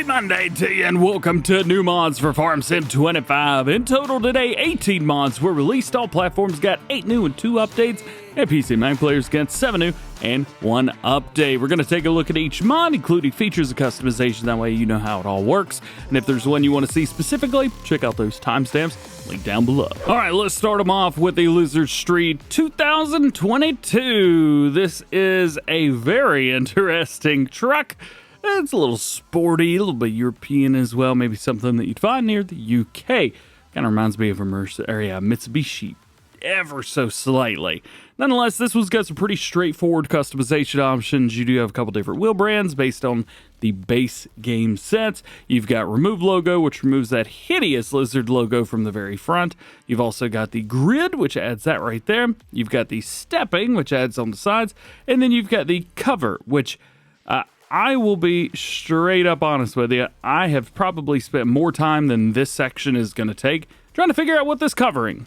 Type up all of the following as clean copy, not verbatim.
Happy Monday to you and welcome to new mods for Farm Sim 25. In total today, 18 mods were released. All platforms got 8 new and 2 updates, and PC Mac players got 7 new and 1 update. We're going to take a look at each mod, including features and customization. That way you know how it all works. And if there's one you want to see specifically, check out those timestamps, link down below. All right, let's start them off with the Lizard Street 2022. This is a very interesting truck. It's a little sporty, a little bit European as well. Maybe something that you'd find near the UK. Kind of reminds me of a Mitsubishi ever so slightly. Nonetheless, this one's got some pretty straightforward customization options. You do have a couple different wheel brands based on the base game sets. You've got Remove Logo, which removes that hideous lizard logo from the very front. You've also got the Grid, which adds that right there. You've got the Stepping, which adds on the sides. And then you've got the Cover, which I will be straight up honest with you. I have probably spent more time than this section is going to take trying to figure out what this covering.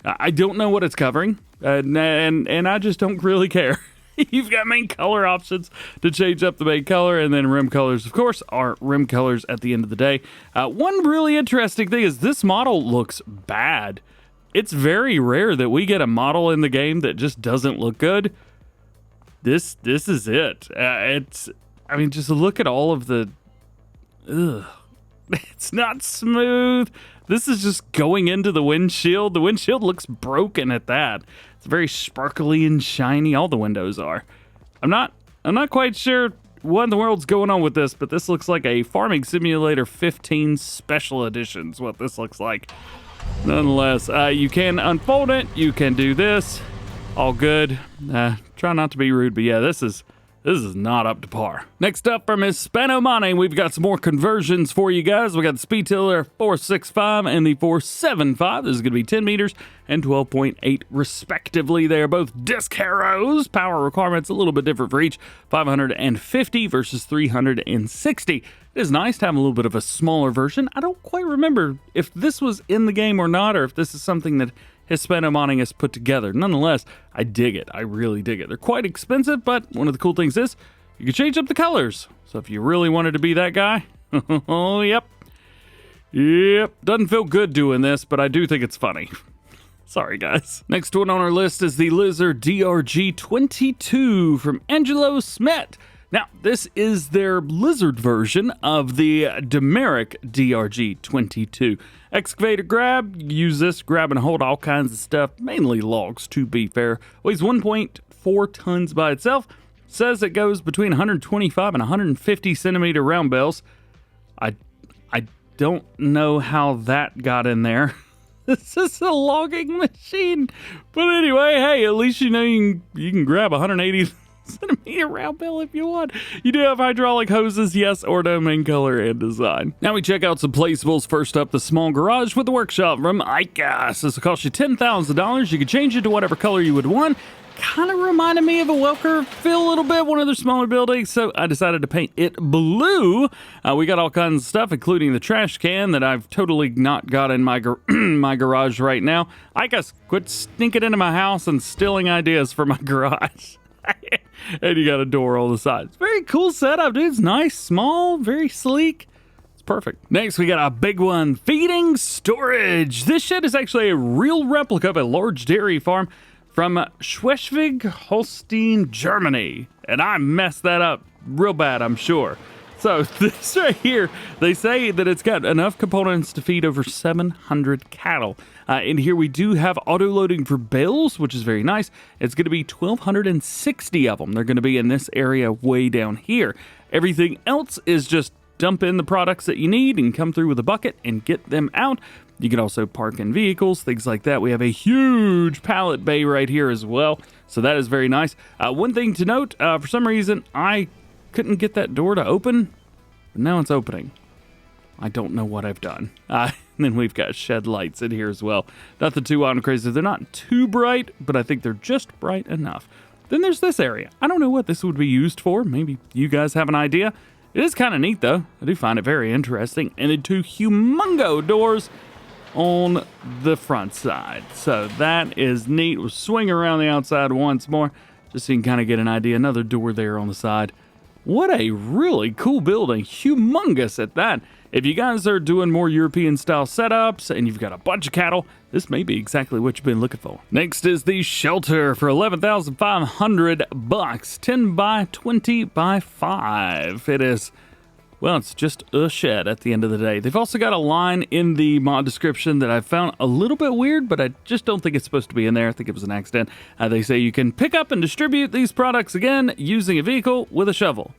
I don't know what it's covering, and I just don't really care. You've got main color options to change up the main color, and then rim colors, of course, are rim colors at the end of the day. One really interesting thing is this model looks bad. It's very rare that we get a model in the game that just doesn't look good. This is it. I mean, just look at all of the... Ugh. It's not smooth. This is just going into the windshield. The windshield looks broken at that. It's very sparkly and shiny. All the windows are. I'm not quite sure what in the world's going on with this, but this looks like a Farming Simulator 15 Special Edition is what this looks like. Nonetheless, you can unfold it. You can do this. All good. Try not to be rude, but yeah, this is not up to par. Next up from Hispano Money, we've got some more conversions for you guys. We got the Speedtiller 465 and the 475. This is going to be 10 meters and 12.8 respectively. They are both disc harrows. Power requirements a little bit different for each. 550 versus 360. It is nice to have a little bit of a smaller version. I don't quite remember if this was in the game or not, or if this is something that Hispano Money has put together. Nonetheless, I dig it. I really dig it. They're quite expensive, but one of the cool things is you can change up the colors. So if you really wanted to be that guy, oh, yep. Doesn't feel good doing this, but I do think it's funny. Sorry, guys. Next one on our list is the Lizard DRG22 from Angelo Smet. Now, this is their Lizard version of the Demeric DRG22. Excavator grab, use this, grab and hold all kinds of stuff, mainly logs to be fair. Weighs 1.4 tons by itself. Says it goes between 125 and 150 centimeter round bells. I don't know how that got in there. This is a logging machine. But anyway, hey, at least you know you can grab 180 centimeter round bell if you want. You do have hydraulic hoses, yes or no, main color and design. Now we check out some placeables. First up, the small garage with the workshop from ICAS. This will cost you $10,000. You can change it to whatever color you would want. Kind of reminded me of a Welker feel a little bit, one of their smaller buildings, so I decided to paint it blue. We got all kinds of stuff, including the trash can that I've totally not got in my my garage right now. ICAS, quit sneaking into my house and stealing ideas for my garage. And you got a door on the side. It's a very cool setup, dude. It's nice, small, very sleek. It's perfect. Next, we got a big one, feeding storage. This shed is actually a real replica of a large dairy farm from Schleswig-Holstein, Germany. And I messed that up real bad, I'm sure. So this right here, they say that it's got enough components to feed over 700 cattle. And here we do have auto loading for bales, which is very nice. It's going to be 1,260 of them. They're going to be in this area way down here. Everything else is just dump in the products that you need and come through with a bucket and get them out. You can also park in vehicles, things like that. We have a huge pallet bay right here as well. So that is very nice. One thing to note, for some reason, I couldn't get that door to open, but now it's opening. I don't know what I've done. And then we've got shed lights in here as well. Nothing too wild and crazy. They're not too bright, but I think they're just bright enough. Then there's this area. I don't know what this would be used for. Maybe you guys have an idea. It is kind of neat, though. I do find it very interesting. And the 2 humongo doors on the front side. So that is neat. We'll swing around the outside once more, just so you can kind of get an idea. Another door there on the side. What a really cool building. Humongous at that. If you guys are doing more European style setups and you've got a bunch of cattle, this may be exactly what you've been looking for. Next is the shelter for $11,500, 10 by 20 by 5. It is, well, it's just a shed at the end of the day. They've also got a line in the mod description that I found a little bit weird, but I just don't think it's supposed to be in there. I think it was an accident. They say you can pick up and distribute these products again using a vehicle with a shovel.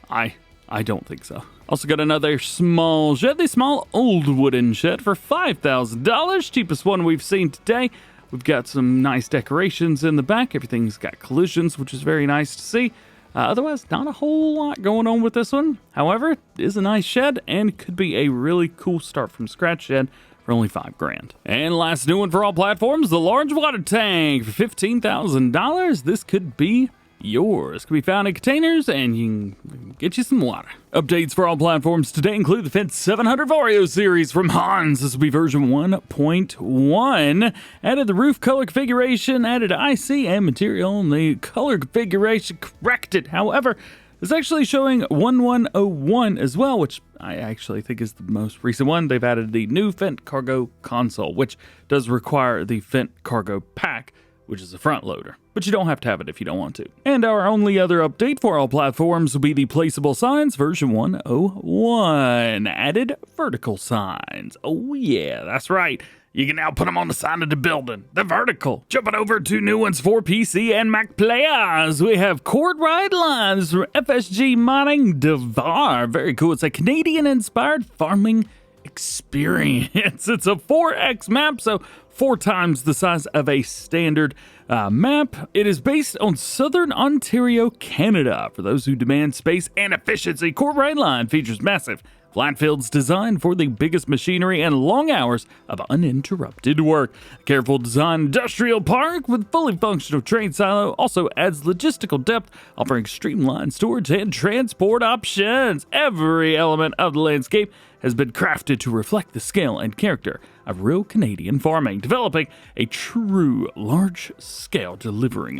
I don't think so. Also got another small shed, the small old wooden shed for $5,000, cheapest one we've seen today. We've got some nice decorations in the back. Everything's got collisions, which is very nice to see. Otherwise, not a whole lot going on with this one. However, it is a nice shed and could be a really cool start from scratch shed for only $5,000. And last new one for all platforms, the large water tank for $15,000. This could be yours. Can be found in containers and you can get you some water. Updates for all platforms today include the Fendt 700 Vario series from Hans. This will be version 1.1. Added the roof color configuration, added IC and material, and the color configuration corrected. However, it's actually showing 1101 as well, which I actually think is the most recent one. They've added the new Fendt cargo console, which does require the Fendt cargo pack, which is a front loader, but you don't have to have it if you don't want to. And our only other update for all platforms will be the Placeable Signs version 101. Added vertical signs. Oh yeah, that's right. You can now put them on the side of the building. The vertical. Jumping over to new ones for PC and Mac players. We have Courtright Lines from FSG Modding Gaher. Very cool. It's a Canadian-inspired farming experience. It's a 4x map, so 4 times the size of a standard map. It is based on southern Ontario, Canada. For those who demand space and efficiency, Courtright Line features massive flat fields designed for the biggest machinery and long hours of uninterrupted work. A careful design industrial park with fully functional train silo also adds logistical depth, offering streamlined storage and transport options. Every element of the landscape has been crafted to reflect the scale and character of real Canadian farming, delivering a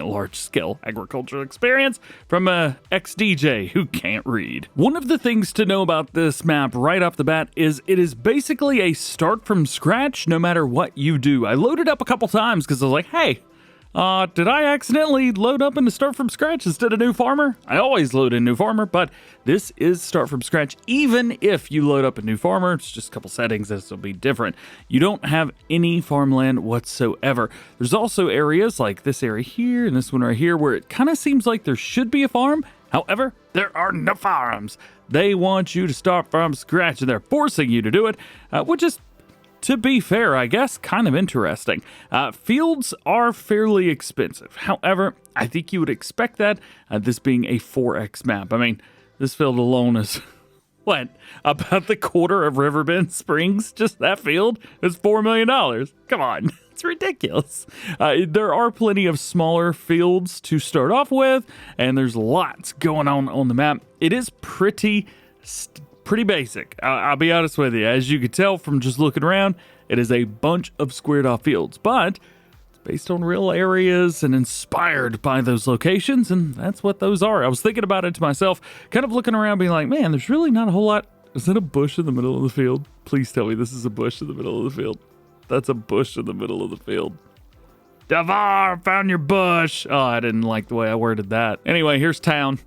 large-scale agricultural experience from a ex-DJ who can't read. One of the things to know about this map right off the bat is it is basically a start from scratch no matter what you do. I loaded up a couple times because I was like, hey, did I accidentally load up into Start From Scratch instead of New Farmer? I always load in New Farmer, but this is Start From Scratch. Even if you load up a New Farmer, it's just a couple settings, this will be different. You don't have any farmland whatsoever. There's also areas like this area here and this one right here where it kind of seems like there should be a farm. However, there are no farms. They want you to start from scratch and they're forcing you to do it, which is, to be fair, I guess, kind of interesting. Fields are fairly expensive. However, I think you would expect that, this being a 4X map. I mean, this field alone is, what, about the quarter of Riverbend Springs? Just that field is $4 million. Come on, it's ridiculous. There are plenty of smaller fields to start off with, and there's lots going on the map. It is pretty basic. I'll be honest with you. As you can tell from just looking around, it is a bunch of squared off fields, but it's based on real areas and inspired by those locations, and that's what those are. I was thinking about it to myself, kind of looking around being like, man, there's really not a whole lot. Is that a bush in the middle of the field? Please tell me this is a bush in the middle of the field. That's a bush in the middle of the field. Davar, found your bush. Oh, I didn't like the way I worded that. Anyway, here's town.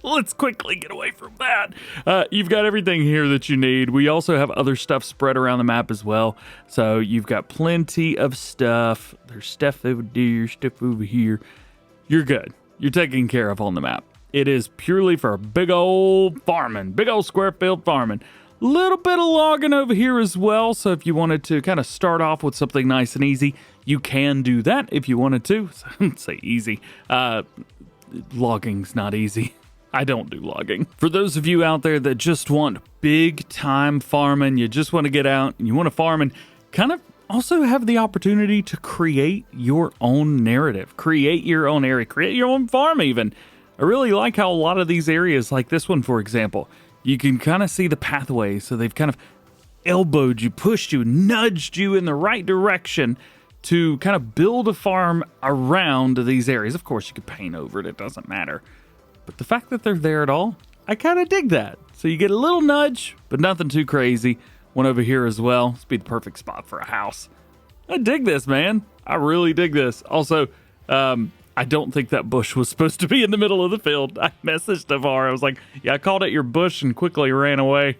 Let's quickly get away from that. You've got everything here that you need. We also have other stuff spread around the map as well. So you've got plenty of stuff. There's stuff over there, stuff over here. You're good. You're taken care of on the map. It is purely for big old farming, big old square field farming. Little bit of logging over here as well, so if you wanted to kind of start off with something nice and easy, you can do that if you wanted to. Say easy. Logging's not easy. I don't do logging. For those of you out there that just want big time farming, you just want to get out and you want to farm and kind of also have the opportunity to create your own narrative, create your own area, create your own farm even. I really like how a lot of these areas, like this one, for example, you can kind of see the pathway. So they've kind of elbowed you, pushed you, nudged you in the right direction to kind of build a farm around these areas. Of course, you could paint over it. It doesn't matter. but the fact that they're there at all, I kind of dig that. So you get a little nudge, but nothing too crazy. One over here as well. This would be the perfect spot for a house. I dig this, man. I really dig this. Also, I don't think that bush was supposed to be in the middle of the field. I messaged Navar. I was like, yeah, I called it your bush and quickly ran away.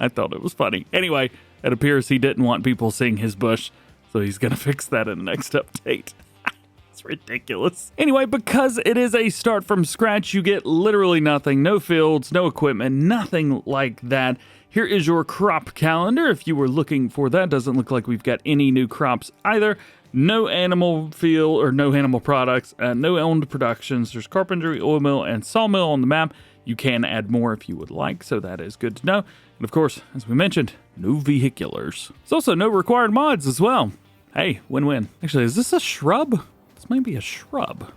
I thought it was funny. Anyway, it appears he didn't want people seeing his bush, so he's going to fix that in the next update. It's ridiculous. Anyway, because it is a start from scratch, you get literally nothing. No fields, no equipment, nothing like that. Here is your crop calendar. If you were looking for that, doesn't look like we've got any new crops either. No animal field or no animal products, no owned productions. There's carpentry, oil mill, and sawmill on the map. You can add more if you would like, so that is good to know. And of course, as we mentioned, no vehiculars. There's also no required mods as well. Hey, win-win. Actually, is this a shrub? This might be a shrub.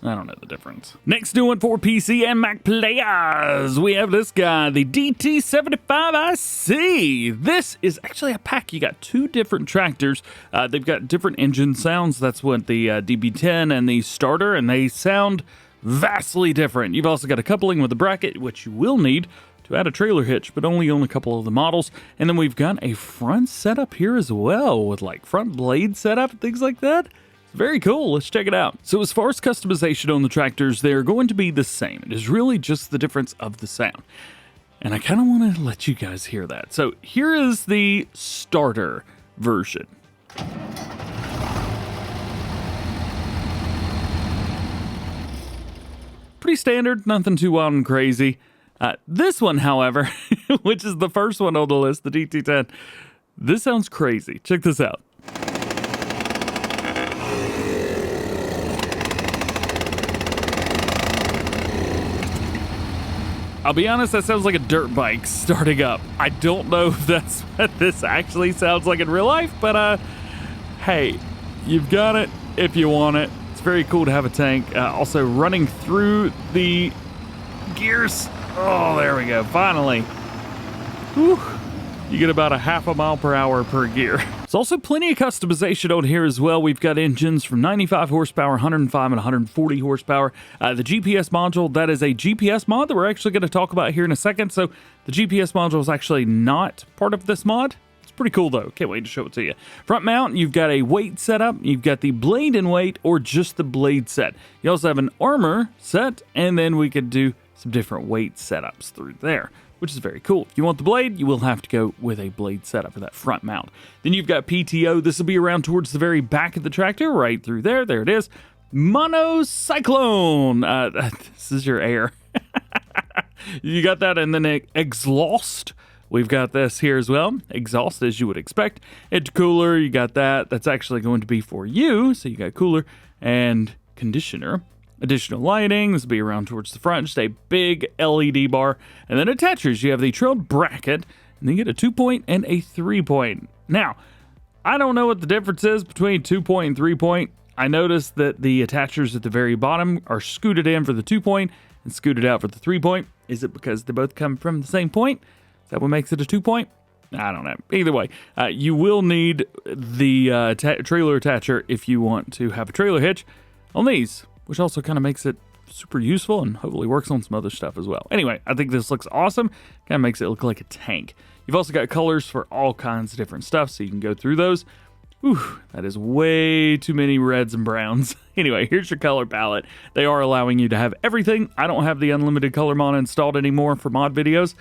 I don't know the difference. Next new one for PC and Mac players. We have this guy, the DT75IC. This is actually a pack. You got two different tractors. They've got different engine sounds. That's what the DB10 and the starter, and they sound vastly different. You've also got a coupling with a bracket, which you will need to add a trailer hitch, but only on a couple of the models. And then we've got a front setup here as well with like front blade setup and things like that. Very cool. Let's check it out. So as far as customization on the tractors, they're going to be the same. It is really just the difference of the sound. And I kind of want to let you guys hear that. So here is the starter version. Pretty standard, nothing too wild and crazy. This one, however, which is the first one on the list, the DT10, this sounds crazy. Check this out. I'll be honest, that sounds like a dirt bike starting up. I don't know if that's what this actually sounds like in real life, but hey, you've got it if you want it. It's very cool to have a tank. Also running through the gears. Oh, there we go, finally. Whew. You get about a half a mile per hour per gear. There's also plenty of customization on here as well. We've got engines from 95 horsepower, 105, and 140 horsepower. The GPS module, that is a GPS mod that we're actually going to talk about here in a second. So the GPS module is actually not part of this mod. It's pretty cool though. Can't wait to show it to you. Front mount, you've got a weight setup. You've got the blade and weight or just the blade set. You also have an armor set, and then we could do some different weight setups through there, which is very cool. If you want the blade, you will have to go with a blade setup for that front mount. Then you've got PTO. This will be around towards the very back of the tractor, right through there. There it is. Monocyclone. This is your air. You got that, and then exhaust. We've got this here as well. Exhaust, as you would expect. Intercooler, you got that. That's actually going to be for you. So you got cooler and conditioner. Additional lighting, this will be around towards the front, just a big LED bar. And then attachers, you have the trailed bracket, and then you get a 2-point and a 3-point. Now, I don't know what the difference is between 2-point and 3-point. I noticed that the attachers at the very bottom are scooted in for the 2-point and scooted out for the 3-point. Is it because they both come from the same point? Is that what makes it a 2-point? I don't know. Either way, you will need the trailer attacher if you want to have a trailer hitch on these, which also kind of makes it super useful and hopefully works on some other stuff as well. Anyway, I think this looks awesome. Kind of makes it look like a tank. You've also got colors for all kinds of different stuff, so you can go through those. Ooh, that is way too many reds and browns. Anyway, here's your color palette. They are allowing you to have everything. I don't have the unlimited color mod installed anymore for mod videos.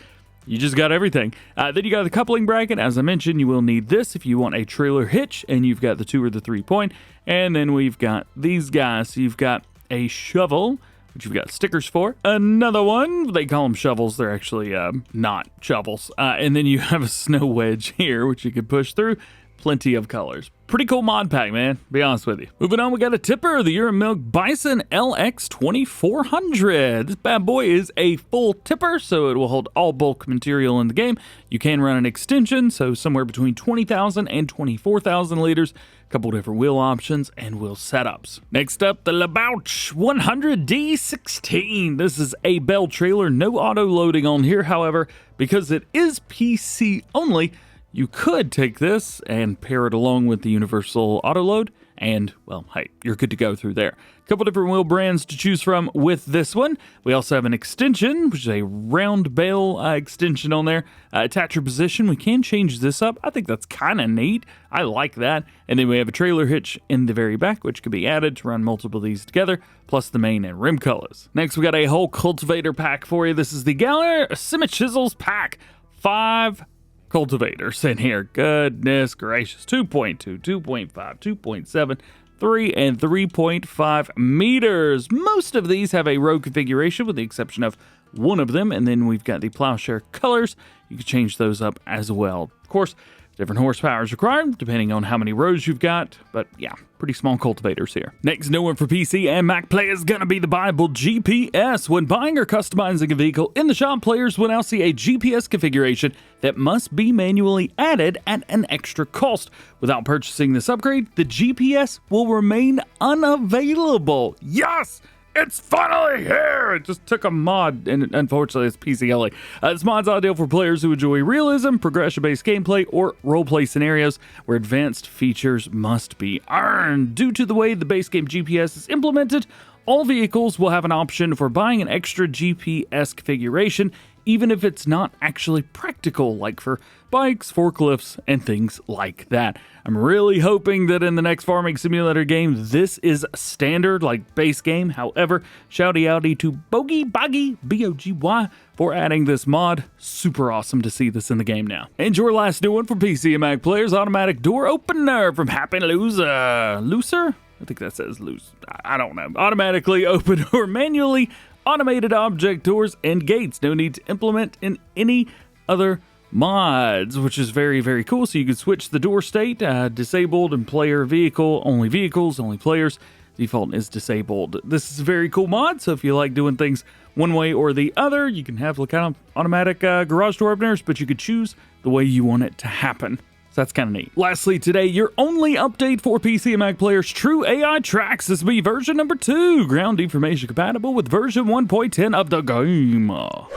You just got everything. Then you got the coupling bracket. As I mentioned, you will need this if you want a trailer hitch, and you've got the 2 or the 3-point. And then we've got these guys. So you've got a shovel, which you've got stickers for. Another one, they call them shovels. They're actually not shovels. And then you have a snow wedge here, which you can push through. Plenty of colors. Pretty cool mod pack, man. Be honest with you. Moving on, we got a tipper, the EuroMilk Bison LX 2400. This bad boy is a full tipper, so it will hold all bulk material in the game. You can run an extension, so somewhere between 20,000 and 24,000 liters. A couple different wheel options and wheel setups. Next up, the Leboulch 100D16. This is a bell trailer, no auto loading on here. However, because it is PC only, you could take this and pair it along with the universal auto load and, well, hey, you're good to go through there. A couple different wheel brands to choose from with this one. We also have an extension, which is a round bale extension on there. Attach your position. We can change this up. I think that's kind of neat. I like that. And then we have a trailer hitch in the very back, which can be added to run multiple of these together, plus the main and rim colors. Next, we got a whole cultivator pack for you. This is the Gaher Semichisels pack. 5 cultivators in here. Goodness gracious. 2.2, 2.5, 2.7, 3, and 3.5 meters. Most of these have a row configuration with the exception of one of them. And then we've got the plowshare colors. You can change those up as well. Of course, different horsepower is required depending on how many rows you've got, but yeah, pretty small cultivators here. Next new one for PC and Mac players is going to be the Buyable GPS. When buying or customizing a vehicle in the shop, players will now see a GPS configuration that must be manually added at an extra cost. Without purchasing this upgrade, the GPS will remain unavailable. Yes! It's finally here! It just took a mod, and unfortunately it's PC only. This mod's ideal for players who enjoy realism, progression-based gameplay, or roleplay scenarios where advanced features must be earned. Due to the way the base game GPS is implemented, all vehicles will have an option for buying an extra GPS configuration, even if it's not actually practical, like for bikes, forklifts, and things like that. I'm really hoping that in the next farming simulator game, this is standard, like base game. However, shouty outy to Boggy Boggy, B-O-G-Y, for adding this mod. Super awesome to see this in the game now. And your last new one for PC and Mac players, automatic door opener from Happy Loser. Looser? I think that says loose. I don't know. Automatically open or manually automated object doors and gates. No need to implement in any other mods, which is very, very cool. So you can switch the door state, disabled and player vehicle, only vehicles, only players. Default is disabled. This is a very cool mod. So if you like doing things one way or the other, you can have kind of automatic garage door openers, but you could choose the way you want it to happen. So that's kind of neat. Lastly, today, your only update for PC and Mac players, True AI Tracks. This will be version number 2, ground deformation compatible with version 1.10 of the game.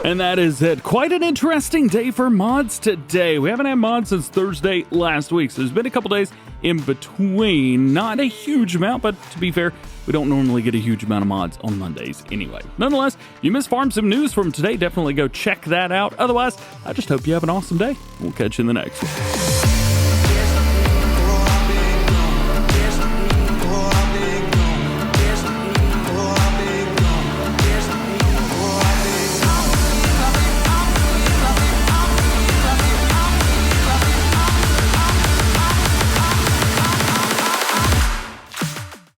And that is it. Quite an interesting day for mods today. We haven't had mods since Thursday last week, so there's been a couple days in between. Not a huge amount, but to be fair, we don't normally get a huge amount of mods on Mondays anyway. Nonetheless, you missed Farm Sim news from today. Definitely go check that out. Otherwise, I just hope you have an awesome day. We'll catch you in the next one.